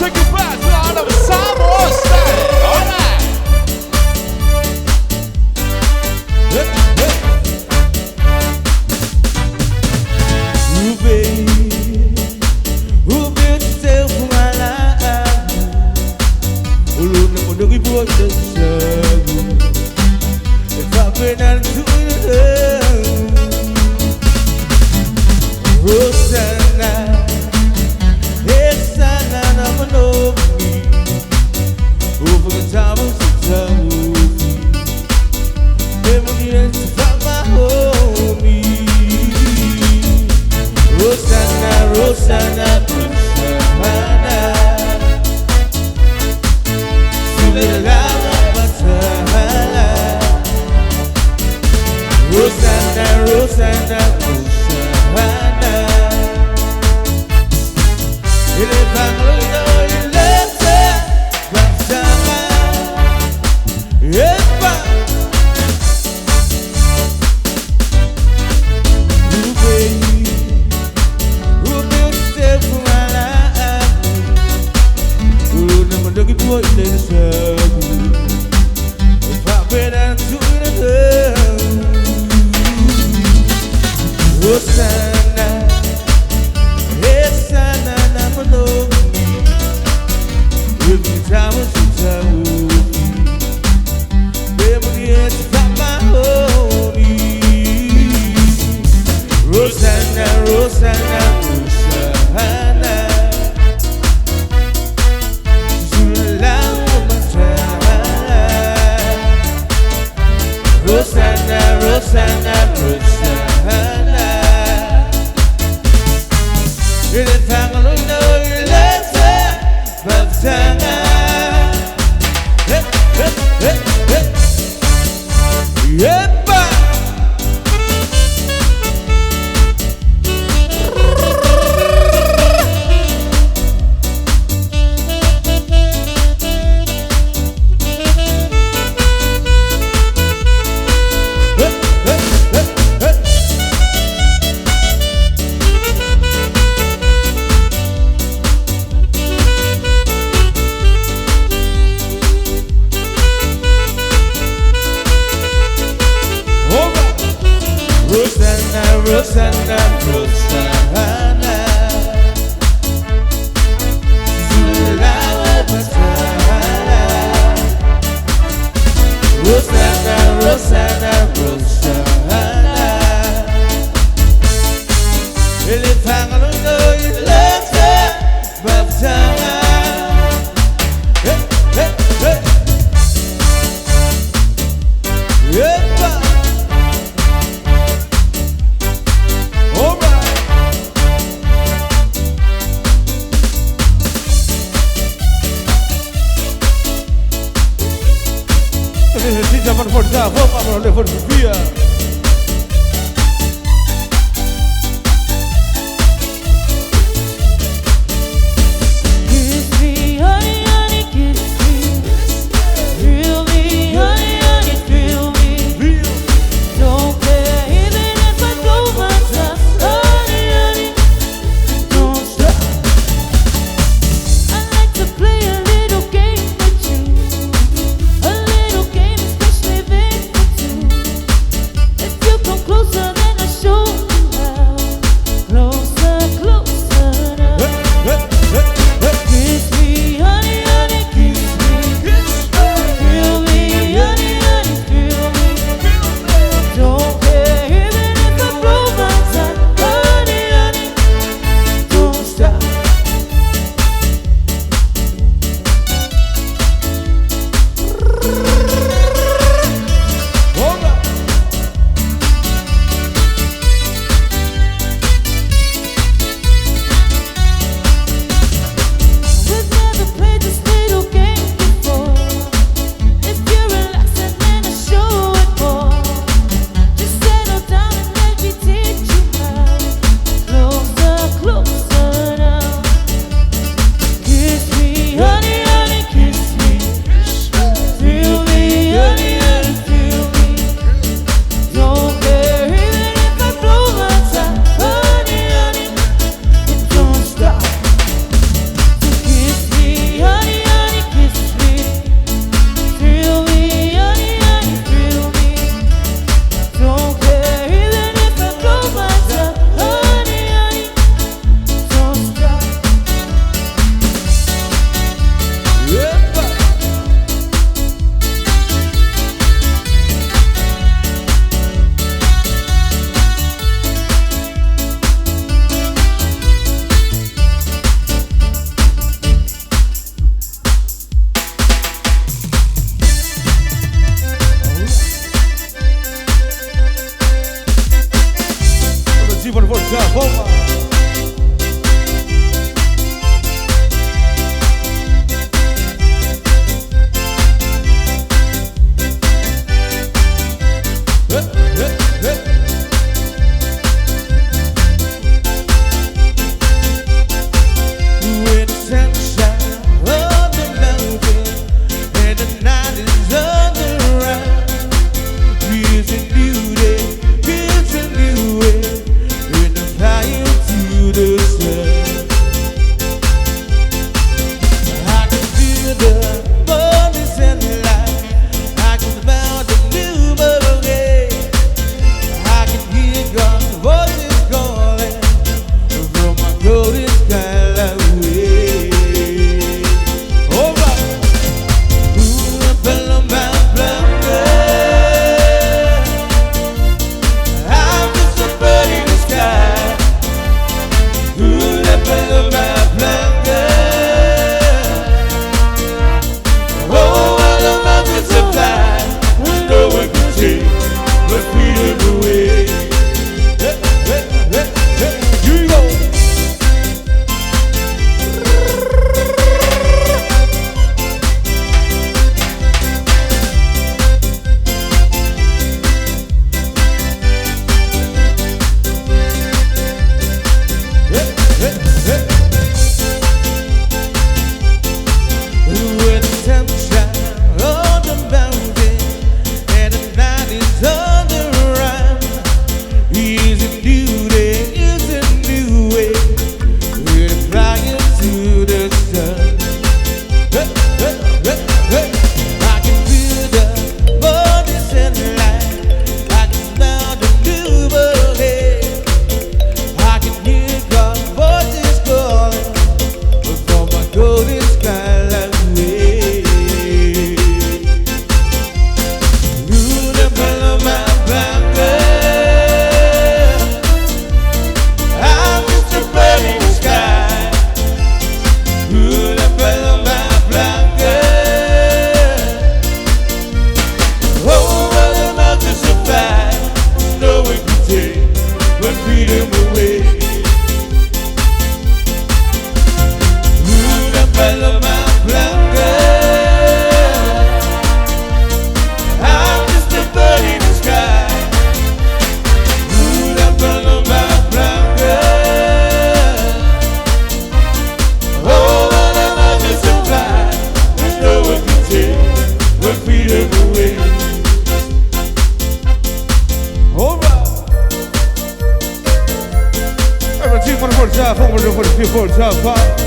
take you back to all of Samoa style. Alright. Ooh, baby, who built yourself my life? Ulun na mundong ibuhat na sabu. Ikapinan tuwinan. Rosanna, Rosanna naman omi. Ufagkatapos sa tamuki. Memories from my homie. Rosanna, Rosanna, Rosanna. Sumilawa pa sa hala. Rosanna, Rosanna, Rosanna. Ilipang luno, ilete, Rosanna. Epa. Ooh, baby, who built yourself for my life? Ulun na mandagi buhay na sabu. Ipapinan tuwinan. Rosanna, Rosanna naman omi. Ufagkatapos sa tamuki. Memories from my homie. Rosanna, Rosanna, Rosanna. Sumilawa pa sa hala. Rosanna, Rosanna, Rosanna. Ilipang luno, ilete, Rosanna. Hey, hey, hey, hey. Yepa. Rosanna, Rosanna, Rosanna. Sumilawa pa sa hala. Rosanna, Rosanna, Rosanna. Ilipang luno, ilete, Rosanna. Hey, hey, hey. Yepa. Necesita por fuerza, bomba, por la filosofía. Kiss me, honey, honey, kiss me. Thrill me, honey, honey, thrill me. Don't care even if I go myself, honey, honey. Don't stop. I like to play a little game with you. A little game especially big for two. Java.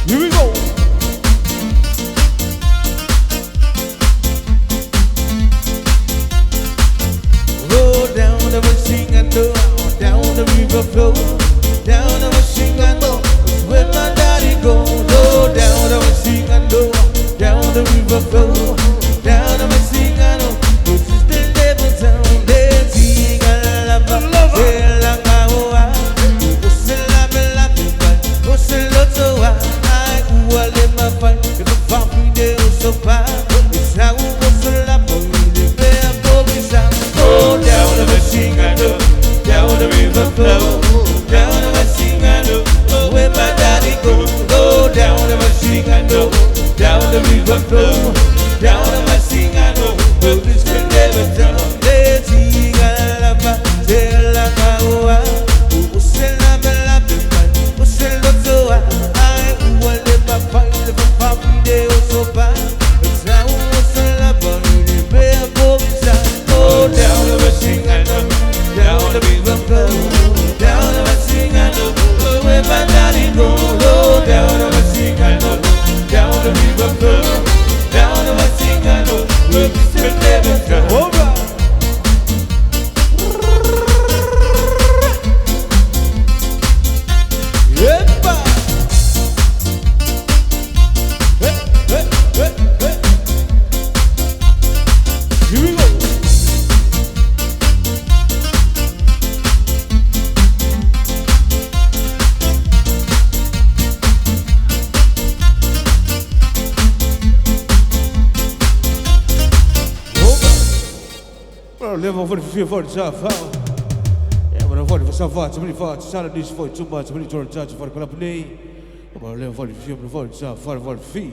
Here we go. Roll down the machine and down the river flow, down the machine and that's where my daddy go. Roll down the machine and down the river flow, down the machine and this is the level town. They sing a love, they like down the river flow, down live for the fear for the job. Yeah, but I'm for the Savant, many for the Saturdays for 2 months, many to the judge for the company. I'm live for the fear for the job, for the fee.